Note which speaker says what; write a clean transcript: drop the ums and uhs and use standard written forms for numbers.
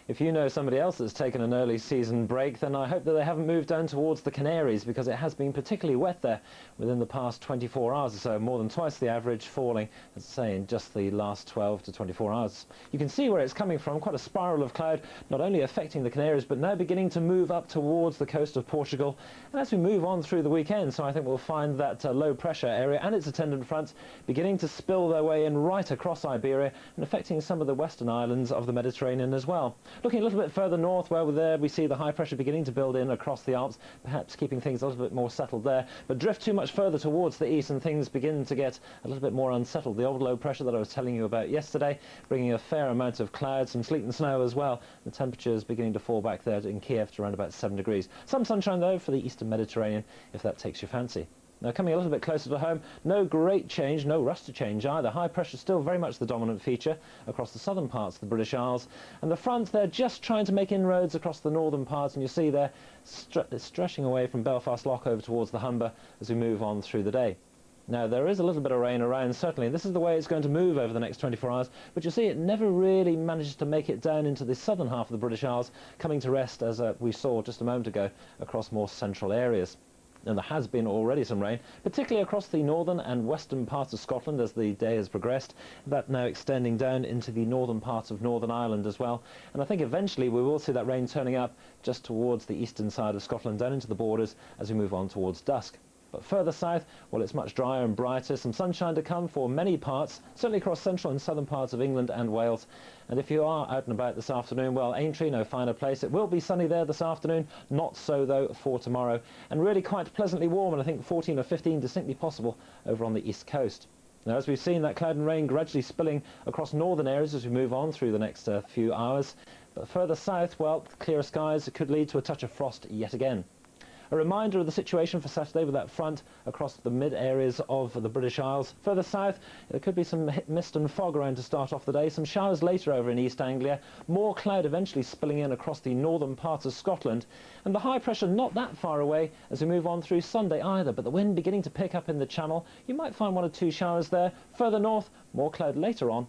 Speaker 1: If you know somebody else that's taken an early season break, then I hope that they haven't moved down towards the Canaries, because it has been particularly wet there within the past 24 hours or so, more than twice the average, falling, as I say, in just the last 12 to 24 hours. You can see where it's coming from, quite a spiral of cloud, not only affecting the Canaries, but now beginning to move up towards the coast of Portugal. And as we move on through the weekend, so I think we'll find that low pressure area and its attendant fronts beginning to spill their way in right across Iberia and affecting some of the western islands of the Mediterranean as well. Looking a little bit further north, where there we see the high pressure beginning to build in across the Alps, perhaps keeping things a little bit more settled there, but drift too much further towards the east and things begin to get a little bit more unsettled. The old low pressure that I was telling you about yesterday, bringing a fair amount of clouds, some sleet and snow as well. The temperatures beginning to fall back there in Kiev to around about 7 degrees. Some sunshine though for the eastern Mediterranean, if that takes your fancy. Now coming a little bit closer to home, no great change, no rush to change either. High pressure still very much the dominant feature across the southern parts of the British Isles. And the front, they're just trying to make inroads across the northern parts, and you see they're stretching away from Belfast Lough over towards the Humber as we move on through the day. Now, there is a little bit of rain around, certainly, and this is the way it's going to move over the next 24 hours, but you see it never really manages to make it down into the southern half of the British Isles, coming to rest, as we saw just a moment ago, across more central areas. And there has been already some rain, particularly across the northern and western parts of Scotland as the day has progressed. That now extending down into the northern parts of Northern Ireland as well. And I think eventually we will see that rain turning up just towards the eastern side of Scotland, down into the borders as we move on towards dusk. But further south, well, it's much drier and brighter, some sunshine to come for many parts, certainly across central and southern parts of England and Wales. And if you are out and about this afternoon, well, Aintree, no finer place. It will be sunny there this afternoon, not so though for tomorrow. And really quite pleasantly warm, and I think 14 or 15 distinctly possible over on the east coast. Now, as we've seen, that cloud and rain gradually spilling across northern areas as we move on through the next few hours. But further south, well, clearer skies could lead to a touch of frost yet again. A reminder of the situation for Saturday with that front across the mid areas of the British Isles. Further south, there could be some mist and fog around to start off the day. Some showers later over in East Anglia. More cloud eventually spilling in across the northern parts of Scotland. And the high pressure not that far away as we move on through Sunday either. But the wind beginning to pick up in the Channel. You might find one or two showers there. Further north, more cloud later on